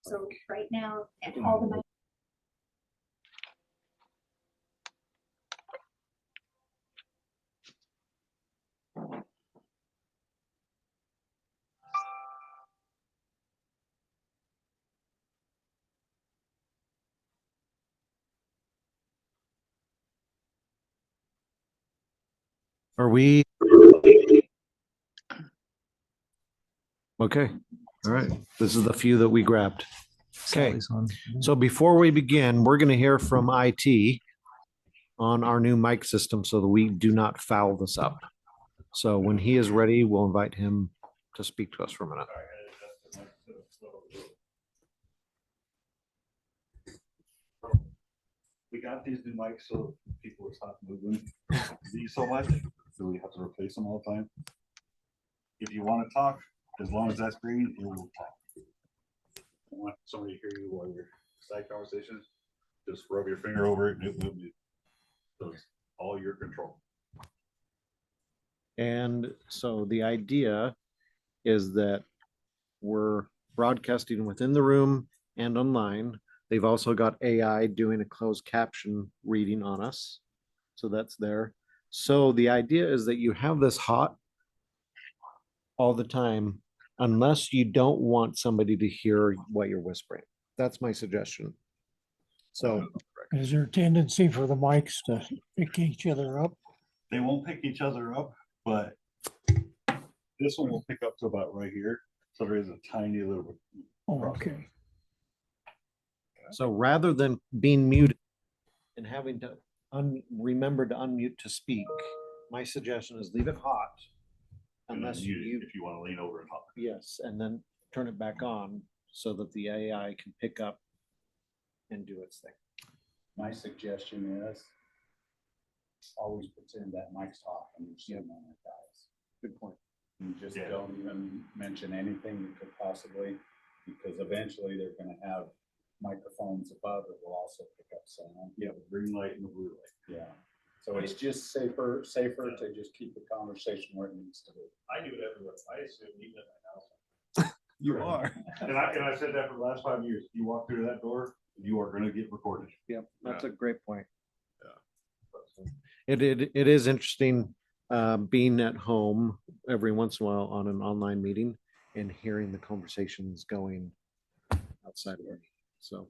So right now, at all the Are we? Okay. All right. This is the few that we grabbed. Okay. So before we begin, we're going to hear from IT on our new mic system so that we do not foul this up. So when he is ready, we'll invite him to speak to us for a minute. We got these new mics so people will stop moving these so much, so we have to replace them all the time. If you want to talk, as long as that's green, it will talk. I want somebody to hear you while you're side conversations. Just rub your finger over it and it will mute. So it's all your control. And so the idea is that we're broadcasting within the room and online. They've also got AI doing a closed caption reading on us. So that's there. So the idea is that you have this hot all the time, unless you don't want somebody to hear what you're whispering. That's my suggestion. So is there a tendency for the mics to pick each other up? They won't pick each other up, but this one will pick up to about right here. So there is a tiny little. Oh, okay. So rather than being muted and having to remember to unmute to speak, my suggestion is leave it hot. Unless you, if you want to lean over and talk. Yes, and then turn it back on so that the AI can pick up and do its thing. My suggestion is always pretend that mic's off and you're sitting on it, guys. Good point. You just don't even mention anything you could possibly, because eventually they're going to have microphones above that will also pick up sound. Yeah, the green light and the blue light. Yeah. So it's just safer to just keep the conversation where it needs to be. I do it everywhere. I assume even at my house. You are. And I said that for the last 5 years. You walk through that door, you are going to get recorded. Yeah, that's a great point. Yeah. It is interesting being at home every once in a while on an online meeting and hearing the conversations going outside of it. So.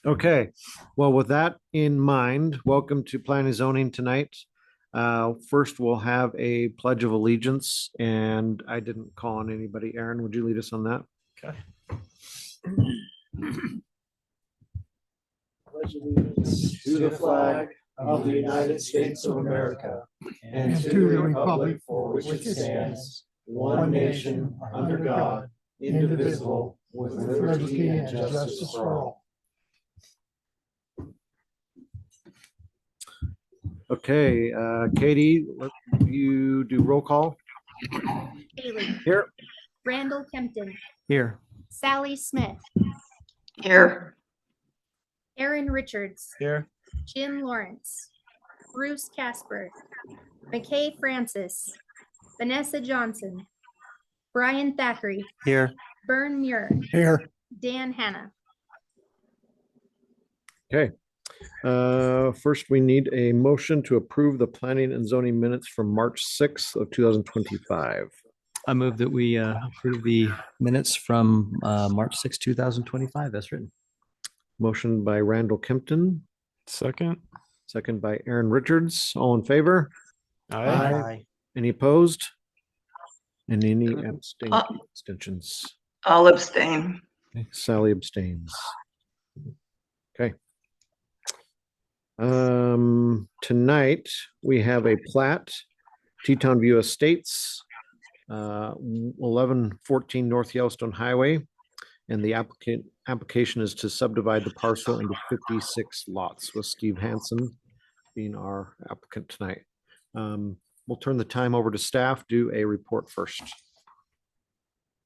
Okay, well, with that in mind, welcome to Planning and Zoning tonight. First, we'll have a Pledge of Allegiance, and I didn't call on anybody. Aaron, would you lead us on that? Okay. Pledge allegiance to the flag of the United States of America and to the republic for which it stands, one nation, under God, indivisible, with liberty and justice for all. Okay, Katie, let you do roll call. Haley, Here. Randall Kempton, Here. Sally Smith, Here. Aaron Richards, Here. Jim Lawrence, Bruce Casper, McKay Francis, Vanessa Johnson, Brian Thackeray, Here. Vern Muir, Here. Dan Hanna. Okay. First, we need a motion to approve the planning and zoning minutes from March 6th of 2025. I move that we approve the minutes from March 6, 2025 as written. Motion by Randall Kempton. Second. Second by Aaron Richards. All in favor? Aye. Any opposed? And any abstentions? I'll abstain. Okay, Sally abstains. Okay. Tonight we have a plat, Teton View Estates, 1114 North Yellowstone Highway, and the application is to subdivide the parcel into 56 lots, with Steve Hansen being our applicant tonight. We'll turn the time over to staff, do a report first.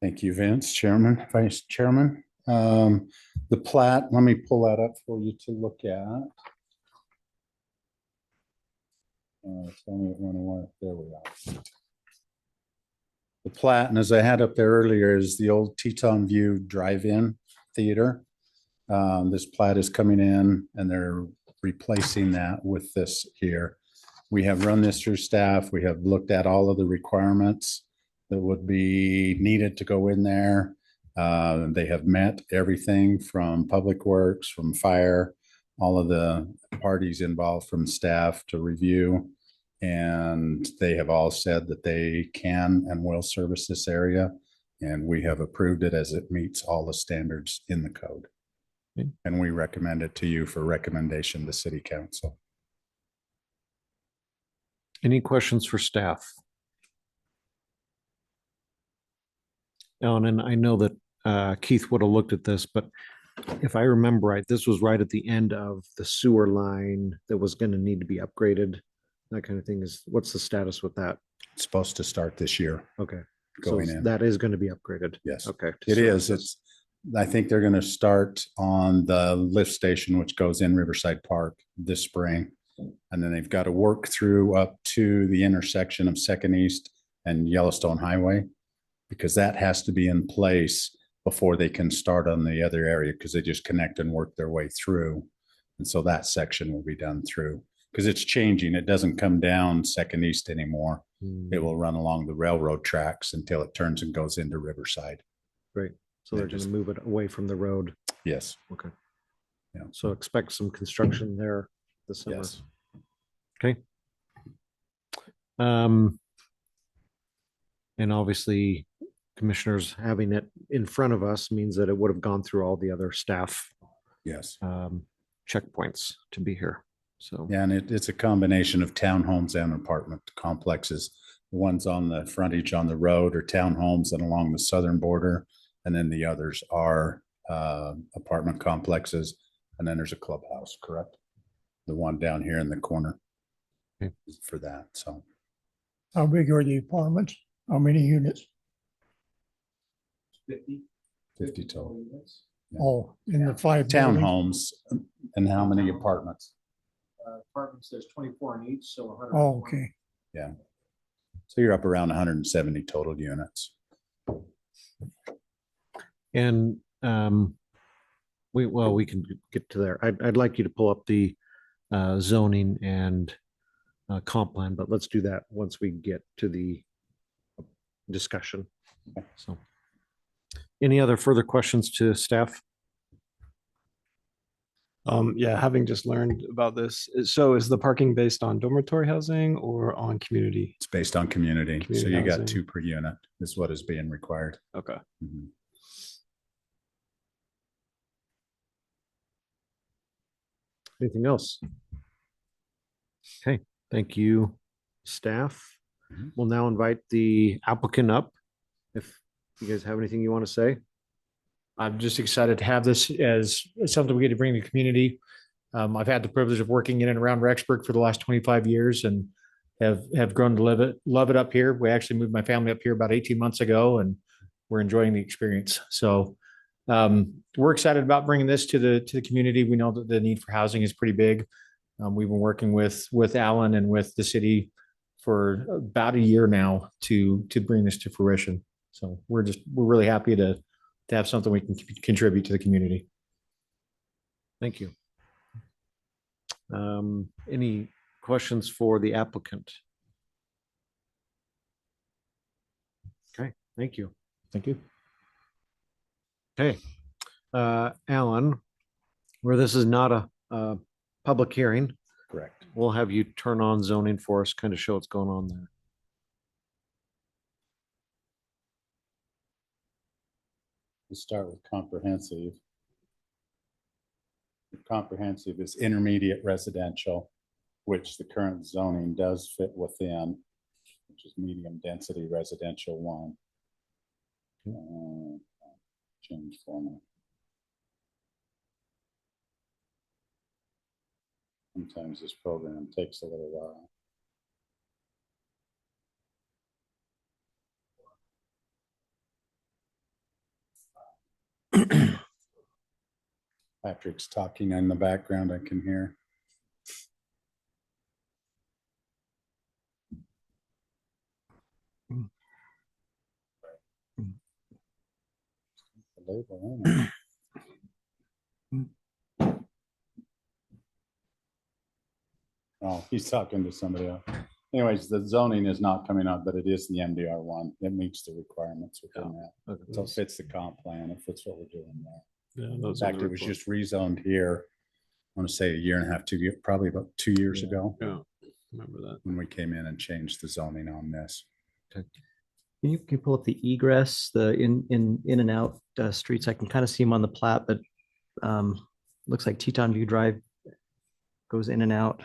Thank you, Vince, Chairman, Vice Chairman. The plat, let me pull that up for you to look at. Tell me when I want it. There we are. The plat, and as I had up there earlier, is the old Teton View Drive-In. theater. This plat is coming in and they're replacing that with this here. We have run this through staff. We have looked at all of the requirements that would be needed to go in there. They have met everything from Public Works, from fire, all of the parties involved from staff to review. And they have all said that they can and will service this area. And we have approved it as it meets all the standards in the code. Okay. And we recommend it to you for recommendation to City Council. Any questions for staff? Ellen, and I know that Keith would have looked at this, but if I remember right, this was right at the end of the sewer line that was going to need to be upgraded. That kind of thing is, what's the status with that? It's supposed to start this year Okay. So going in. that is going to be upgraded. Yes. Okay. It is. It's, I think they're going to start on the lift station, which goes in Riverside Park this spring. And then they've got to work through up to the intersection of Second East and Yellowstone Highway, because that has to be in place before they can start on the other area, because they just connect and work their way through. And so that section will be done through, because it's changing. It doesn't come down Second East anymore. It will run along the railroad tracks until it turns and goes into Riverside. Great. So they're going to move it away from the road. Yes. Okay. Yeah. So expect some construction there this summer. Yes. Okay. And obviously commissioners having it in front of us means that it would have gone through all the other staff Yes. checkpoints to be here. So Yeah, and it's a combination of townhomes and apartment complexes. The ones on the frontage on the road are townhomes and along the southern border. And then the others are apartment complexes. And then there's a clubhouse, correct? The one down here in the corner. Okay. For that, so. How big are the apartments? How many units? 50 total. Yeah. Oh, in the 5 buildings? Townhomes, and how many apartments? Apartments, there's 24 in each, so 100. Oh, okay. So you're up around 170 total units. and we can get to there. I'd like you to pull up the zoning and comp plan, but let's do that once we get to the discussion. So, any other further questions to staff? Yeah, having just learned about this, so is the parking based on dormitory housing or on community? It's based on community. So Community you got housing. 2 per unit is what is being required. Okay. Mhm. Anything else? Okay, thank you, staff. Mhm. We'll now invite the applicant up. If you guys have anything you want to say. I'm just excited to have this as something we get to bring to the community. I've had the privilege of working in and around Rexburg for the last 25 years and have grown to love it up here. We actually moved my family up here about 18 months ago, and we're enjoying the experience. So we're excited about bringing this to the community. We know that the need for housing is pretty big. We've been working with Alan and with the city for about a year now to bring this to fruition. So we're really happy to have something we can contribute to the community. Thank you. Any questions for the applicant? Okay, thank you. Thank you. Okay, Alan, where this is not a public hearing, Correct. we'll have you turn on zoning for us, kind of show what's going on there. We'll start with comprehensive. Comprehensive is intermediate residential, which the current zoning does fit within, which is medium density residential 1. Change format. Sometimes this program takes a little while. Patrick's talking in the background, I can hear. The label, isn't it? Oh, he's talking to somebody else. Anyways, the zoning is not coming up, but it is the MDR one. It meets the requirements within that. So it fits the comp plan. It fits what we're doing there. Yeah, In those are fact, the it was reports. just rezoned here. I want to say a year and a half, 2 years, probably about 2 years Yeah. ago Yeah, remember that. when we came in and changed the zoning on this. Can you pull up the egress, the in and out streets? I can kind of see them on the plat, but looks like Teton View Drive goes in and out.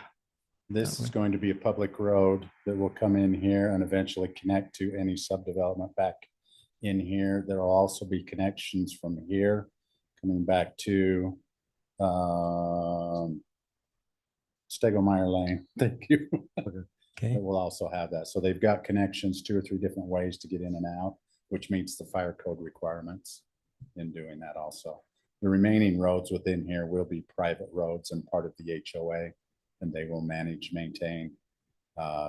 This That is way. going to be a public road that will come in here and eventually connect to any subdevelopment back in here. There will also be connections from here coming back to Stegelmeyer Lane. Thank you. Okay. It will also have that. So they've got connections 2 or 3 different ways to get in and out, which meets the fire code requirements in doing that also. The remaining roads within here will be private roads and part of the HOA, and they will manage, maintain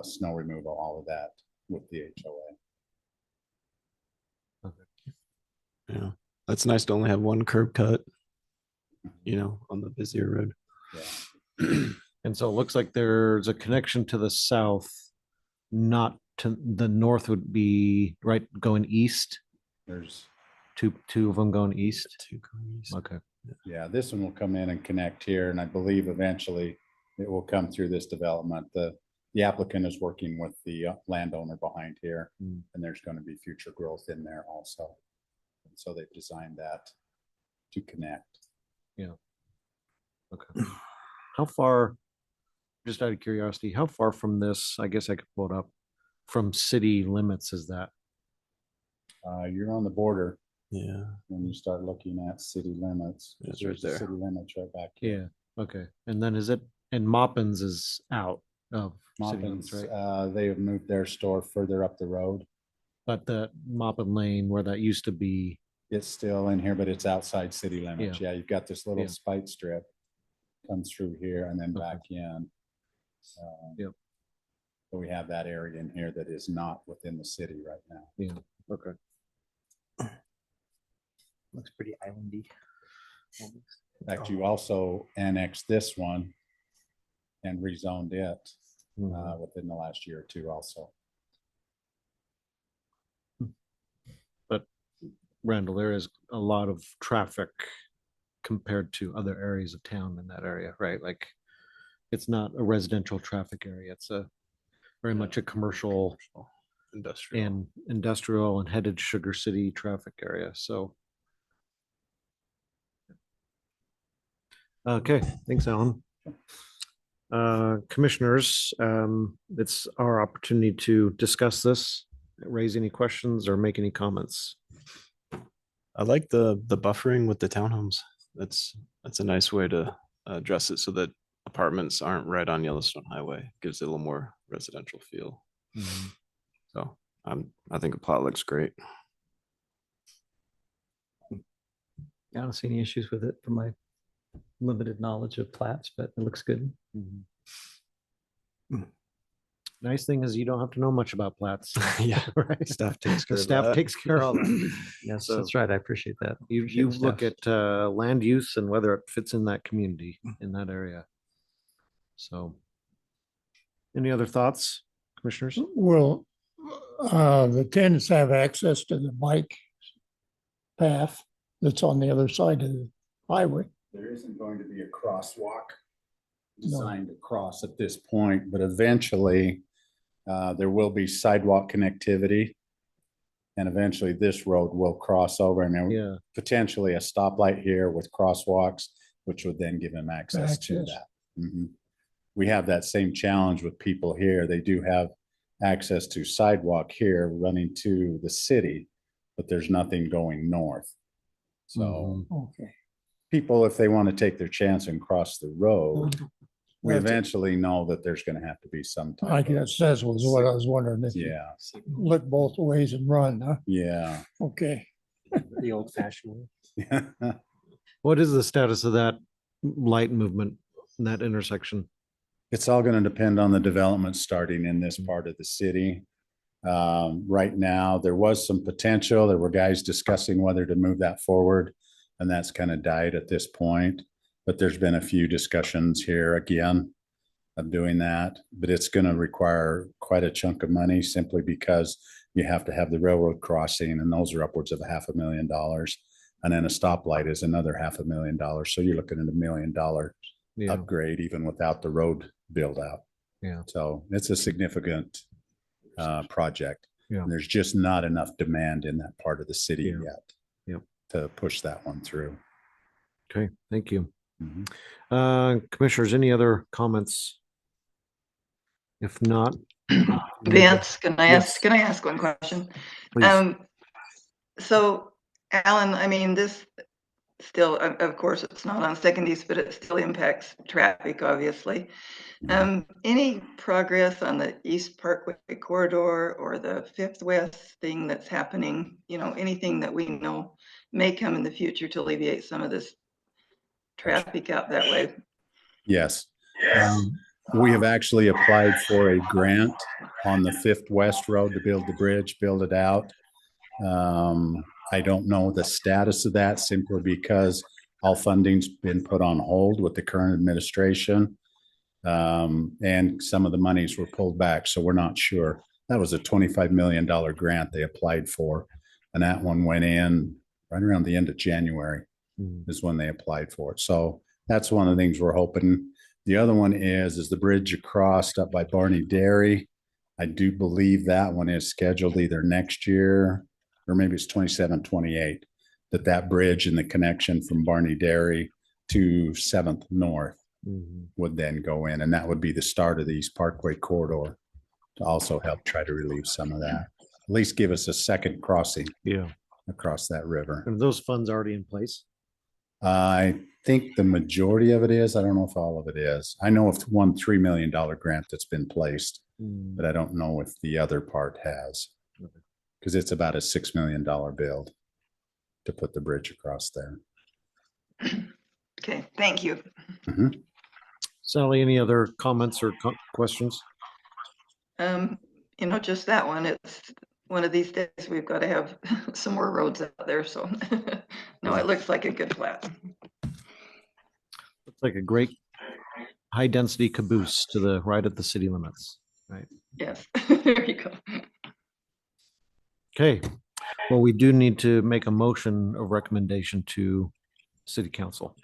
snow removal, all of that with the HOA. Yeah, that's nice to only have one curb cut, on the busier road. Yeah. And so it looks like there's a connection to the south, not to the north would be right going east. There's, Two of them going east. Two corners. Okay. yeah, this one will come in and connect here, and I believe eventually it will come through this development. The applicant is working with the landowner behind here, Mm. and there's going to be future growth in there also. And so they've designed that to connect. Okay. How far, just out of curiosity, how far from this, I guess I could pull it up, from city limits is that? You're on the border Yeah, when you start looking at city limits. Yeah, it's There's right the there. City limits right back here. Yeah, okay. And then is it, and Moppins is out of city limits, Moppins, right? they have moved their store further up the road. But the Moppin Lane where that used to be, It's still in here, but it's outside city limits. Yeah, you've got this little Yeah. spite strip comes through here and then Okay. back in. Yep. So we have that area in here that is not within the city right now. yeah, okay. Looks pretty islandy. In fact, you also annexed this one and rezoned it Mhm. within the last year or two also. But Randall, there is a lot of traffic compared to other areas of town in that area, right? Like, it's not a residential traffic area. It's a very much a commercial industrial. and industrial and headed Sugar City traffic area. So. Okay, thanks, Alan. Commissioners, it's our opportunity to discuss this, raise any questions or make any comments. I like the buffering with the townhomes. That's a nice way to address it so that apartments aren't right on Yellowstone Highway. Gives it a little more residential feel. So I think the plot looks great. I don't see any issues with it from my limited knowledge of plats, but it looks good. Nice thing is you don't have to know much about plats. Yeah, Right. staff takes care The of staff that. takes care of all that. Yes, So- that's right. I appreciate that. You Appreciate the look staff. at land use and whether it fits in that community, in that area. So. Any other thoughts, commissioners? Will the tenants have access to the bike path that's on the other side of the highway? There isn't going to be a crosswalk No. designed to cross at this point, but eventually there will be sidewalk connectivity. And eventually this road will cross over and there Yeah, potentially a stoplight here with crosswalks, which would then give them access to Access. that. Mhm. We have that same challenge with people here. They do have access to sidewalk here running to the city, but there's nothing going north. So Okay. people, if they want to take their chance and cross the road, we That's- eventually know that there's going to have to be some I type of, guess that was what I was wondering. If you yeah, look both ways and run, huh? yeah. Okay. The old fashioned way. what is the status of that light movement in that intersection? It's all going to depend on the development starting in this part of the city. Right now, there was some potential. There were guys discussing whether to move that forward, and that's kind of died at this point. But there's been a few discussions here again. of doing that, but it's going to require quite a chunk of money simply because you have to have the railroad crossing, and those are upwards of $500,000. And then a stoplight is another $500,000. So you're looking at $1 million Yeah, upgrade even without the road build out. yeah, So it's a significant project. Yeah. And there's just not enough demand in that part of the city Yeah. yet. Yep. To push that one through. okay, thank you. Mhm. Commissioners, any other comments? If not. Vance, Yes. can I ask one question? Please. So Alan, I mean, this still, of course, it's not on Second but it still impacts traffic, obviously. Any progress on the East Parkway corridor or the Fifth West thing that's happening? You know, anything that we know may come in the future to alleviate some of this traffic out that way? Yes. We have actually applied for a grant on the Fifth West Road to build the bridge, build it out. I don't know the status of that simply because all funding's been put on hold with the current administration. And some of the monies were pulled back, so we're not sure. That was a $25 million grant they applied for. And that one went in right around the end of January is when they applied for it. So that's one of the things we're hoping. The other one is the bridge across up by Barney Dairy. I do believe that one is scheduled either next year or maybe it's 27, 28, that bridge and the connection from Barney Dairy to 7th North would then go in. And that would be the start of the East Parkway corridor to also help try to relieve some of that. At least give us a second crossing Yeah. across that river. And those funds already in place? I think the majority of it is. I don't know if all of it is. I know of one $3 million grant that's been placed, but I don't know if the other part has. Because it's about a $6 million build to put the bridge across there. Okay, thank you. Mhm. Sally, any other comments or questions? You know, just that one. It's one of these days we've got to have some more roads out there. So no, it looks like a good plat. Looks like a great high density caboose to the right of the city limits, right? Yes, there you go. Okay, well, we do need to make a motion of recommendation to city council.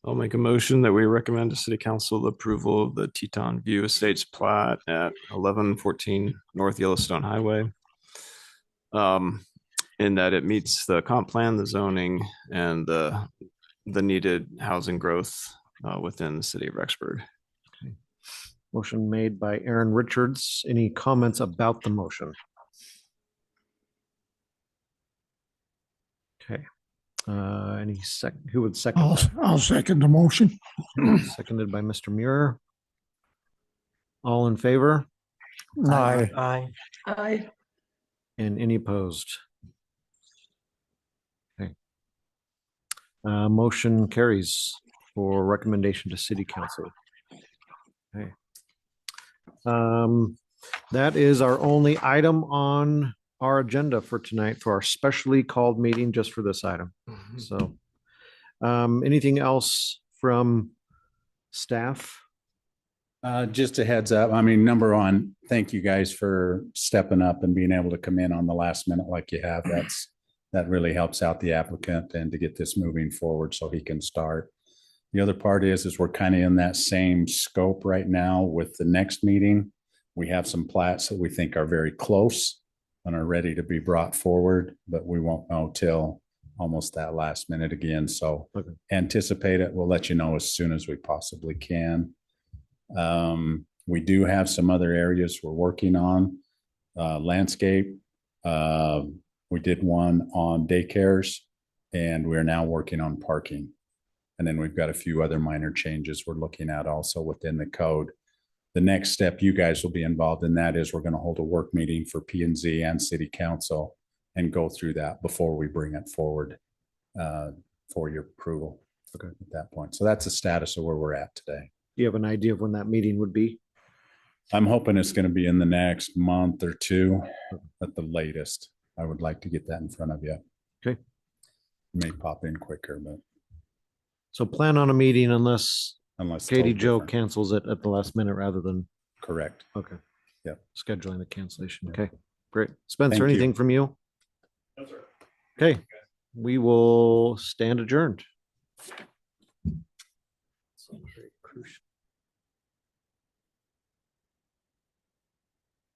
I'll make a motion that we recommend to city council the approval of the Teton View Estates plat at 1114 North Yellowstone Highway. In that it meets the comp plan, the zoning, and the needed housing growth within the city of Rexburg. Okay. Motion made by Aaron Richards. Any comments about the motion? Okay. Who would second? I'll second the motion. Seconded by Mr. Muir. All in favor? Aye. Aye. And any opposed? Okay. Motion carries for recommendation to city council. Okay. That is our only item on our agenda for tonight for our specially called meeting just for this item. So, anything else from staff? Just a heads up. I mean, number one, thank you guys for stepping up and being able to come in on the last minute like you have. That really helps out the applicant and to get this moving forward so he can start. The other part is we're kind of in that same scope right now with the next meeting. We have some plats that we think are very close and are ready to be brought forward, but we won't know till almost that last minute again. So anticipate it. We'll let you know as soon as we possibly can. We do have some other areas we're working on. Landscape. We did one on daycares, and we're now working on parking. And then we've got a few other minor changes we're looking at also within the code. The next step you guys will be involved in that is we're going to hold a work meeting for P&Z and city council and go through that before we bring it forward for your approval at that point. So that's the status of where we're at today. Do you have an idea of when that meeting would be? I'm hoping it's going to be in the next month or two at the latest. I would like to get that in front of you. Okay. May pop in quicker, but So plan on a meeting unless unless. Katie told Joe different. cancels it at the last minute rather than, Correct. okay. Yep. Scheduling the cancellation. Yep. Okay, great. Spencer, Thank you. anything from you? No, sir. Okay, we will stand adjourned.